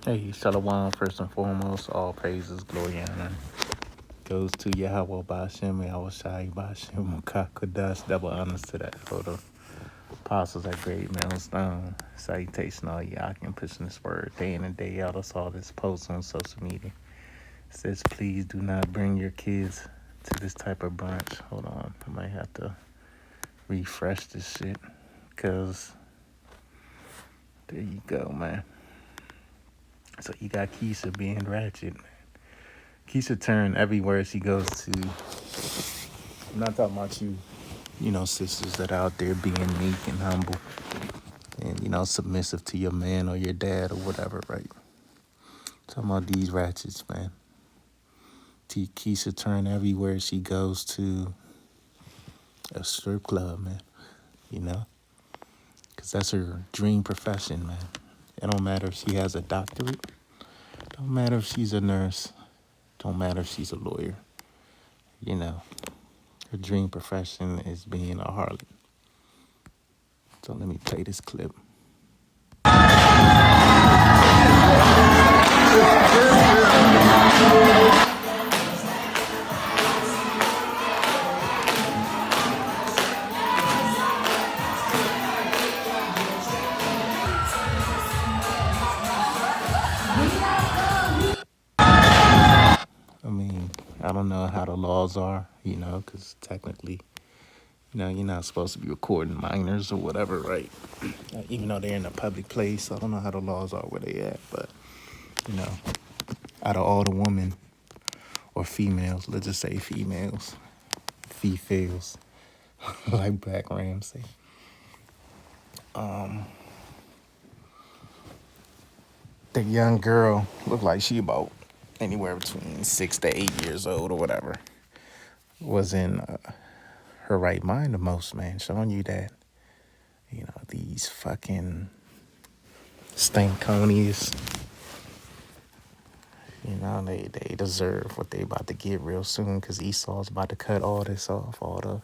Hey, Shalom, first and foremost, all praises, glory, and honor goes to Yahweh Bashem, Yahweh Shai Bashem, Mukakadas, double honors to that photo. Apostles at Great Millstone. Salutation, all y'all can pushing this word day in and day out. I saw this post on social media. It says, please do not bring your kids to this type of brunch. Hold on, I might have to refresh this shit, because there you go, man. So you got Keisha being ratchet. Keisha turn everywhere she goes to. I'm not talking about you, sisters that are out there being meek and humble and, submissive to your man or your dad or whatever, right? Talking about these ratchets, man. Keisha turn everywhere she goes to a strip club, man, you know? Because that's her dream profession, man. It don't matter if she has a doctorate. Don't matter if she's a nurse. Don't matter if she's a lawyer. You know, her dream profession is being a harlot. So let me play this clip. I mean, I don't know how the laws are, because technically, you're not supposed to be recording minors or whatever, right? Even though they're in a public place, I don't know how the laws are where they at, but, you know, out of all the women or females, let's just say females, like Black Ramsey, the young girl looked like she about anywhere between 6 to 8 years old or whatever, was in her right mind the most, man, showing you that, these fucking Stankonies, they deserve what they about to get real soon, because Esau's about to cut all this off, all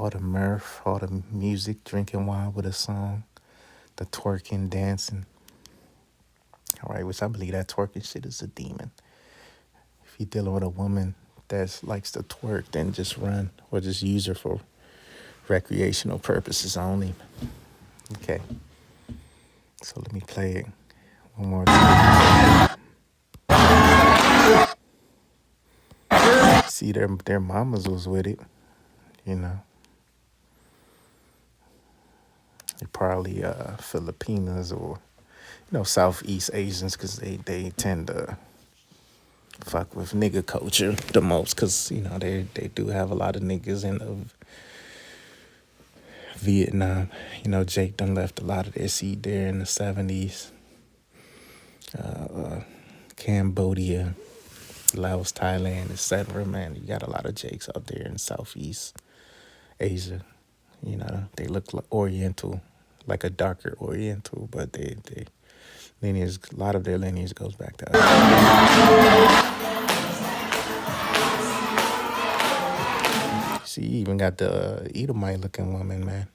the mirth, all the music, drinking wine with a song, the twerking, dancing. All right, which I believe that twerking shit is a demon. If you're dealing with a woman that likes to twerk, then just run or just use her for recreational purposes only. Okay. So let me play it one more time. See, their mamas was with it, you know. They're probably Filipinas or, Southeast Asians, because they tend to fuck with nigga culture the most, because, they do have a lot of niggas in Vietnam. Jake done left a lot of their seed there in the 70s. Cambodia, Laos, Thailand, etc. Man, you got a lot of Jakes out there in Southeast Asia. They look like Oriental, like a darker Oriental, but they lineage, a lot of their lineage goes back to us. See, you even got the Edomite looking woman, man,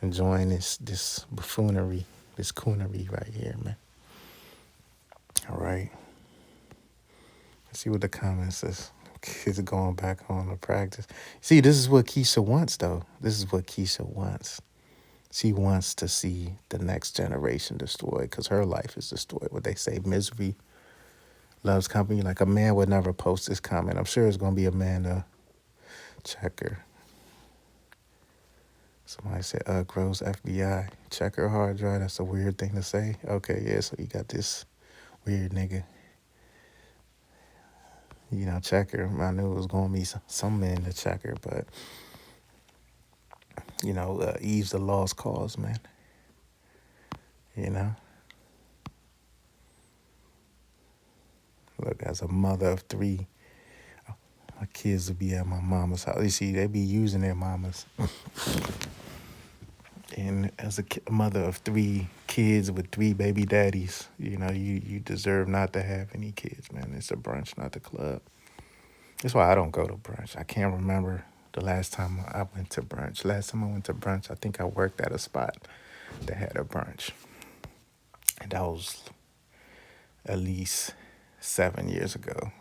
enjoying this buffoonery, this coonery right here, man. All right. Let's see what the comments says. Kids are going back on to practice. See, this is what Keisha wants, though. This is what Keisha wants. She wants to see the next generation destroyed, because her life is destroyed. What they say, misery loves company. Like, a man would never post this comment. I'm sure it's going to be a man to check her. Somebody said, gross FBI. Check her hard drive. That's a weird thing to say. Okay, yeah, so you got this weird nigga. Check her. I knew it was going to be some men to check her, but, Eve's the lost cause, man. Look, as a mother of three, my kids will be at my mama's house. You see, they be using their mamas. And as a mother of three kids with three baby daddies, you deserve not to have any kids, man. It's a brunch, not the club. That's why I don't go to brunch. I can't remember the last time I went to brunch. Last time I went to brunch, I think I worked at a spot that had a brunch. And that was at least 7 years ago,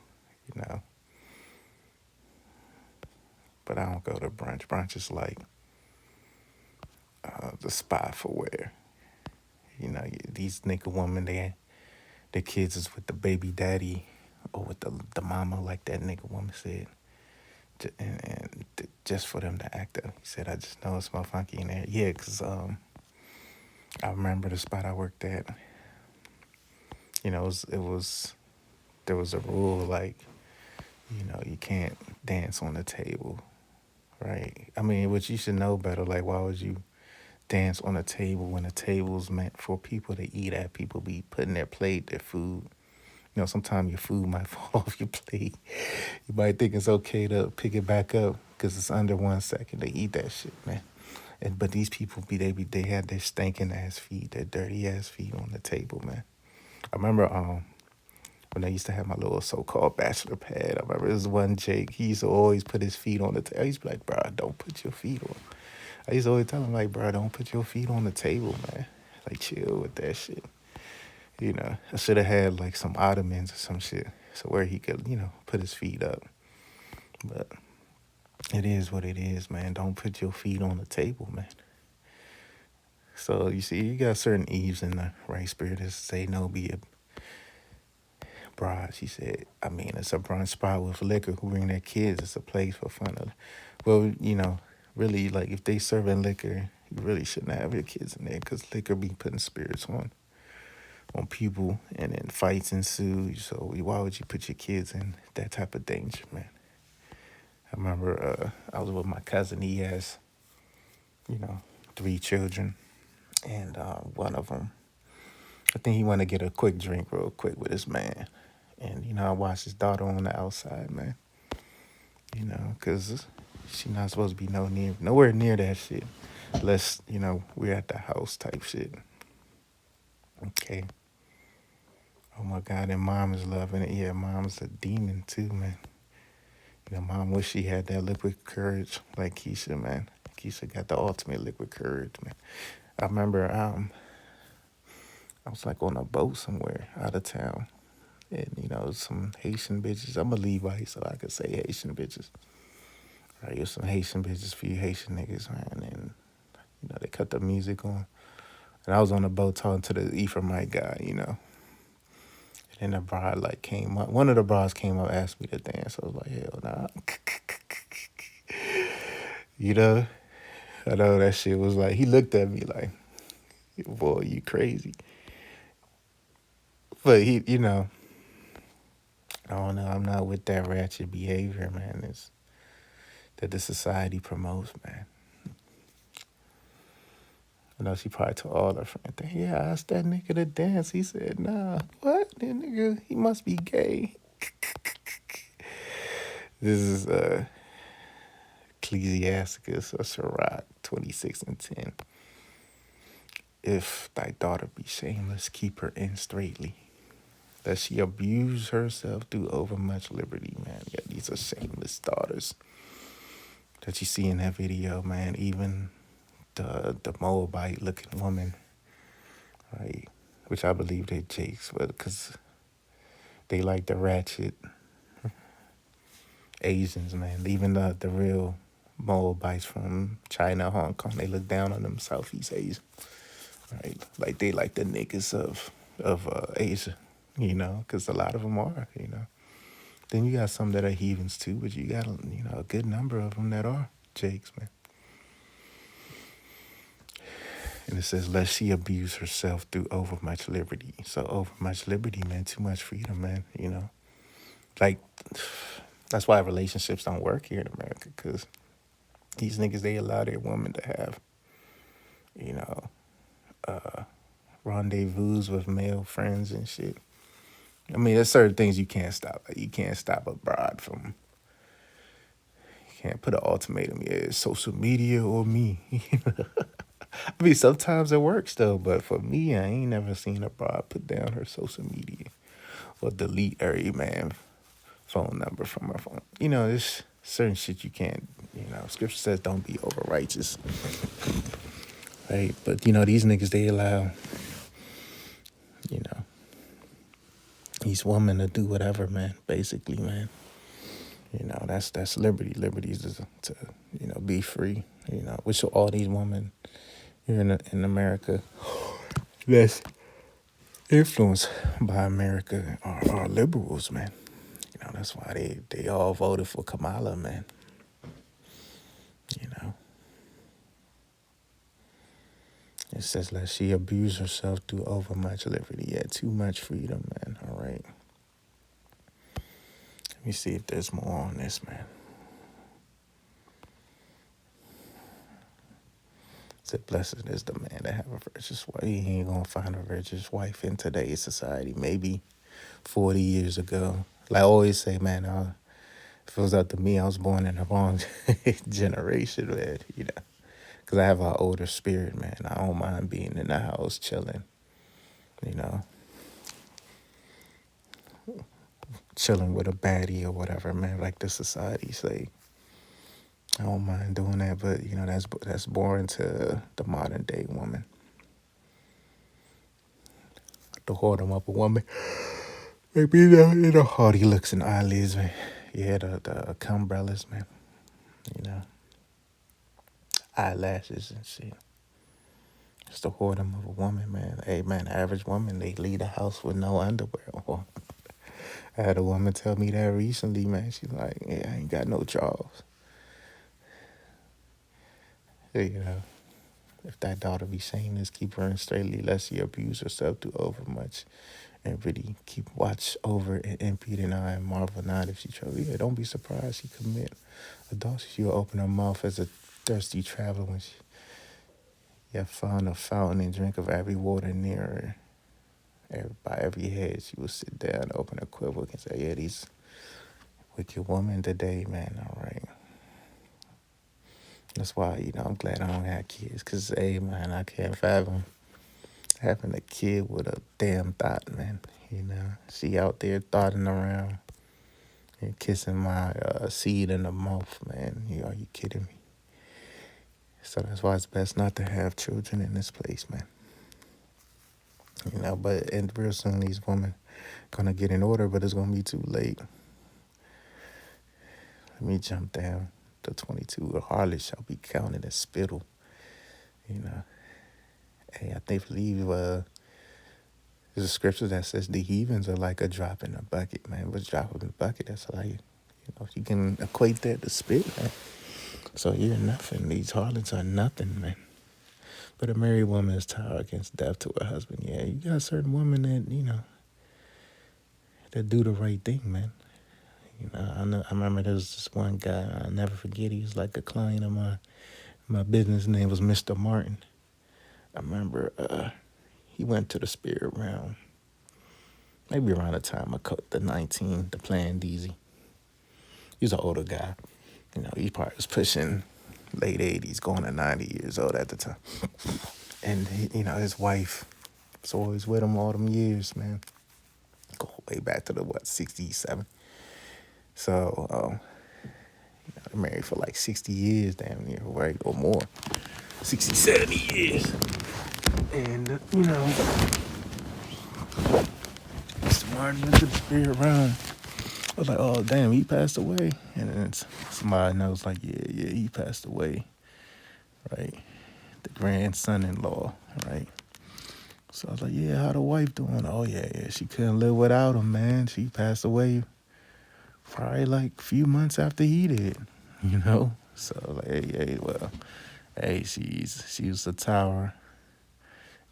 you know. But I don't go to brunch. Brunch is like the spot for where, these nigga women, their kids is with the baby daddy or with the mama, like that nigga woman said. And just for them to act up. He said, I just know it's my funky in there. Yeah, because I remember the spot I worked at. There was a rule like, you can't dance on the table, right? I mean, which you should know better. Like, why would you dance on a table when a table's meant for people to eat at? People be putting their plate, their food. Sometimes your food might fall off your plate. You might think it's okay to pick it back up because it's under 1 second to eat that shit, man. But these people they had their stinking ass feet, their dirty ass feet on the table, man. I remember when I used to have my little so-called bachelor pad. I remember this one Jake. He used to always put his feet on the table. I used to be like, bro, don't put your feet on. I used to always tell him like, bro, don't put your feet on the table, man. Like, chill with that shit. I should have had like some ottomans or some shit, so where he could, put his feet up. But it is what it is, man. Don't put your feet on the table, man. So you see, you got certain Eves in the right spirit to say no, be a bride. She said, I mean, it's a brunch spot with liquor. Who bring their kids? It's a place for fun. Well, really, like if they serving liquor, you really shouldn't have your kids in there because liquor be putting spirits on people, and then fights ensue. So why would you put your kids in that type of danger, man? I remember I was with my cousin. He has, 3 children, and one of them, I think he wanted to get a quick drink real quick with his man. And, I watched his daughter on the outside, man. Because she not supposed to be nowhere near that shit. Unless, we're at the house type shit. Okay. Oh my God, and mom is loving it. Yeah, mom's a demon too, man. Mom wish she had that liquid courage like Keisha, man. Keisha got the ultimate liquid courage, man. I remember I was like on a boat somewhere out of town. And, some Haitian bitches. I'm a Levite, so I could say Haitian bitches. Right, there's some Haitian bitches for you Haitian niggas, man. And, they cut the music on. And I was on the boat talking to the Ephraimite guy, And then the bride came up. One of the brides came up, asked me to dance. I was like, hell nah. I know that shit was like, he looked at me like, boy, you crazy. But he, I don't know. I'm not with that ratchet behavior, man. It's that the society promotes, man. I know she probably told all her friends, yeah, I asked that nigga to dance. He said, nah. What? That nigga, he must be gay. This is Ecclesiasticus or Sirach 26:10. If thy daughter be shameless, keep her in straitly. That she abuse herself through overmuch liberty, man. Yeah, these are shameless daughters that you see in that video, man. Even the Moabite looking woman, right? Which I believe they Jakes, but because they like the ratchet Asians, man. Even the real Moabites from China, Hong Kong, they look down on them Southeast Asians, right? Like they like the niggas of Asia, because a lot of them are, Then you got some that are heathens too, but you got, a good number of them that are Jakes, man. And it says, lest she abuse herself through overmuch liberty. So overmuch liberty, man, too much freedom, man, Like, that's why relationships don't work here in America, because these niggas, they allow their woman to have, rendezvous with male friends and shit. I mean, there's certain things you can't stop. Like, you can't stop a bride from, you can't put an ultimatum, yeah, social media or me. I mean, sometimes it works, though, but for me, I ain't never seen a bride put down her social media or delete every man phone number from her phone. There's certain shit you can't, Scripture says don't be over righteous, right? But, these niggas, they allow, these women to do whatever, man. Basically, man. That's liberty. Liberty is to be free. Which all these women here in America that's influenced by America are liberals, man. That's why they all voted for Kamala, man. You know, it says that she abused herself through overmuch liberty. Yeah, too much freedom, man. All right. Let me see if there's more on this, man. It said, blessed is the man that have a virtuous wife. He ain't gonna find a virtuous wife in today's society. Maybe 40 years ago. Like I always say, man, if it was up to me, I was born in the wrong generation, man. Because I have an older spirit, man. I don't mind being in the house chilling, you know, chilling with a baddie or whatever, man. Like the society say, I don't mind doing that, but that's boring to the modern day woman. The whoredom of a woman, maybe the haughty looks and eyelids, man. Yeah, the umbrellas, man. Eyelashes and shit. It's the whoredom of a woman, man. Hey, man, average woman, they leave the house with no underwear on. I had a woman tell me that recently, man. She's like, yeah, I ain't got no drawers. If that daughter be saying this, keep her in straightly, lest she abuse herself too overmuch, and really keep watch over and impede an eye and marvel not if she trouble. Yeah, don't be surprised she commit adultery. She'll open her mouth as a thirsty traveler when she found a fountain and drink of every water near her. By every head, she will sit down, open her quiver, and say, yeah, these wicked woman today, man, all right. That's why, I'm glad I don't have kids. Because, hey, man, I can't fathom having a kid with a damn thought, man. She out there thoughting around and kissing my seed in the mouth, man. Are you kidding me? So that's why it's best not to have children in this place, man. But and real soon these women gonna get in order, but it's gonna be too late. Let me jump down to 22. A harlot shall be counted as spittle. Hey, I believe there's a scripture that says the heathens are like a drop in a bucket, man. What's drop in the bucket? That's like, you can equate that to spit, man. So you're nothing. These harlots are nothing, man. But a married woman is tied against death to her husband. Yeah, you got certain women that, that do the right thing, man. I remember there was this one guy, I'll never forget, he was like a client of mine. My business name was Mr. Martin. I remember he went to the spirit realm, maybe around the time of the 19, the Plan DZ. He was an older guy. He probably was pushing late 80s, going to 90 years old at the time. And, his wife was always with him all them years, man. Go way back to the, 67. So, they're married for like 60 years, damn near, right? Or more. 60, 70 years. And, Mr. Martin went to the spirit realm. I was like, oh, damn, he passed away. And then somebody knows, like, yeah, he passed away, right? The grandson-in-law, right? So I was like, yeah, how the wife doing? Oh, yeah, she couldn't live without him, man. She passed away probably like a few months after he did, So like, hey, she was a tower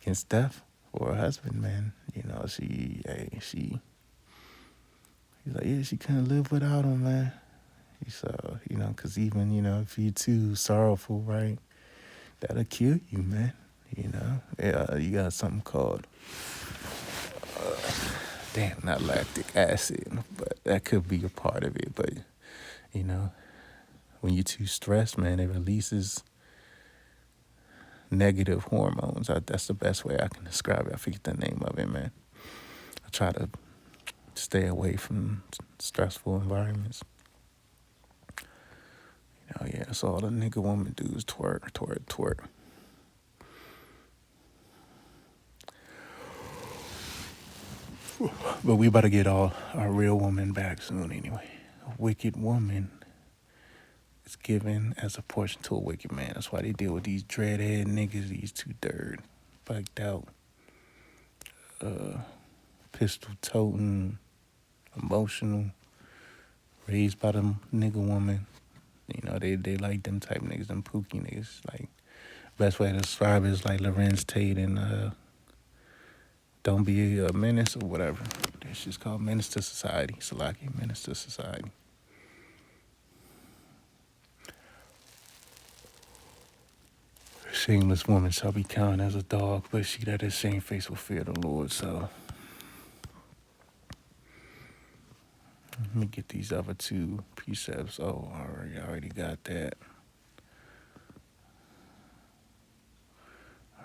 against death for her husband, man. He's like, yeah, she couldn't live without him, man. So, because even, if you're too sorrowful, right, that'll kill you, man. You got something called, not lactic acid, but that could be a part of it. But, when you're too stressed, man, it releases negative hormones. That's the best way I can describe it. I forget the name of it, man. I try to stay away from stressful environments. That's all the nigga woman do is twerk, twerk, twerk. But we about to get all our real woman back soon anyway. A wicked woman is given as a portion to a wicked man. That's why they deal with these dreadhead niggas, these two dirt, bugged out, pistol toting, emotional, raised by them nigga woman. You know, they like them type niggas, them pookie niggas. Like, best way to describe it is like Lorenz Tate and Don't Be a Menace or whatever. That shit's called Menace to Society. Salaki, Menace to Society. A shameless woman shall be counted as a dog, but she that is shamefaced will fear the Lord. So let me get these other two precepts. Oh, I already got that.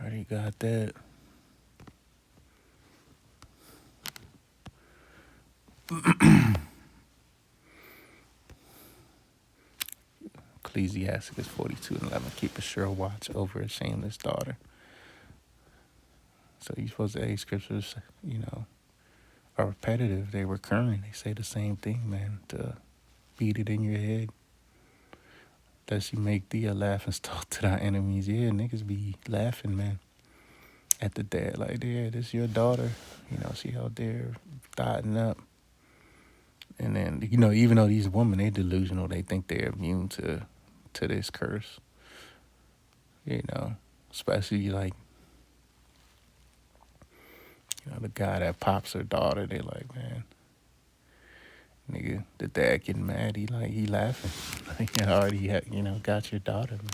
Already got that. Ecclesiasticus 42:11. Keep a sure watch over a shameless daughter. So you're supposed to, scriptures, are repetitive. They're recurring. They say the same thing, man. To beat it in your head. That you make thee a laughing stock to thy enemies. Yeah, niggas be laughing, man, at the dad. Like, yeah, this your daughter. She out there dotting up. And then, even though these women, they delusional, they think they're immune to this curse. Especially like, the guy that pops her daughter, they like, man, nigga, the dad getting mad, he laughing. Like, you already got your daughter, man.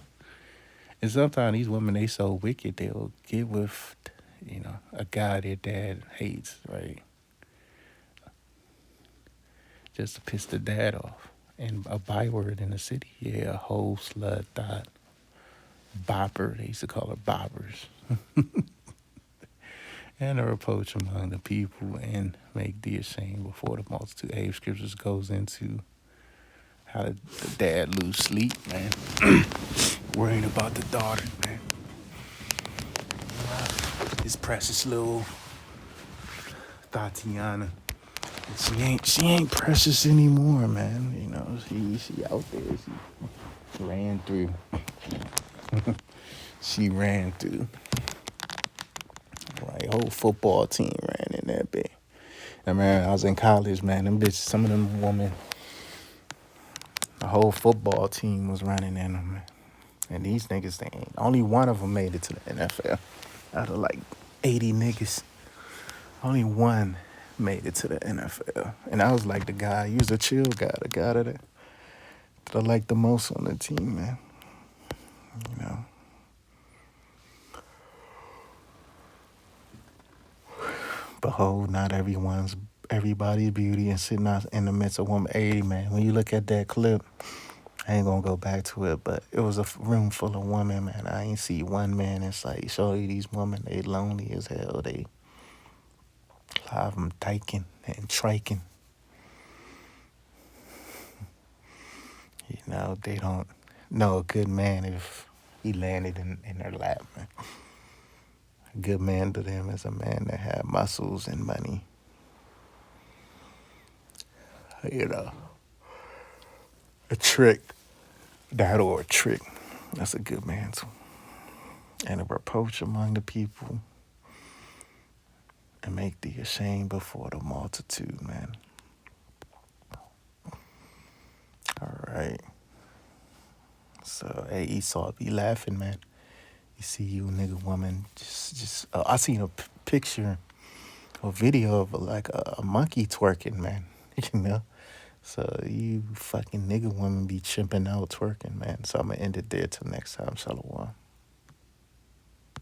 And sometimes these women, they so wicked, they'll get with, a guy their dad hates, right? Just to piss the dad off. And a byword in the city, yeah, a hoe, slut, thought, bopper, they used to call her boppers. And a reproach among the people, and make thee ashamed before the multitude. Hey, scriptures goes into how the dad lose sleep, man. Worrying about the daughter, man. This precious little Tatiana. She ain't precious anymore, man. She out there. She ran through. She ran through. Like, whole football team ran in that bit. And man, I was in college, man. Them bitches, some of them women, the whole football team was running in them, man. And these niggas, they ain't. Only one of them made it to the NFL. Out of like 80 niggas, only one made it to the NFL. And I was like the guy, he was a chill guy, the guy that I liked the most on the team, man. Behold, not everybody's beauty and sitting out in the midst of woman. Hey, man, when you look at that clip, I ain't gonna go back to it, but it was a room full of women, man. I ain't see one man. It's like, show you these women, they lonely as hell. They have them dyking and triking. They don't know a good man if he landed in their lap, man. A good man to them is a man that had muscles and money. A trick. That or a trick. That's a good man too. And a reproach among the people. And make thee ashamed before the multitude, man. All right. So, hey, Esau, be laughing, man. You see you, nigga, woman, I seen a picture or video of like a monkey twerking, man. So you fucking nigga women be chimping out twerking, man. So I'm gonna end it there till next time. Shalom.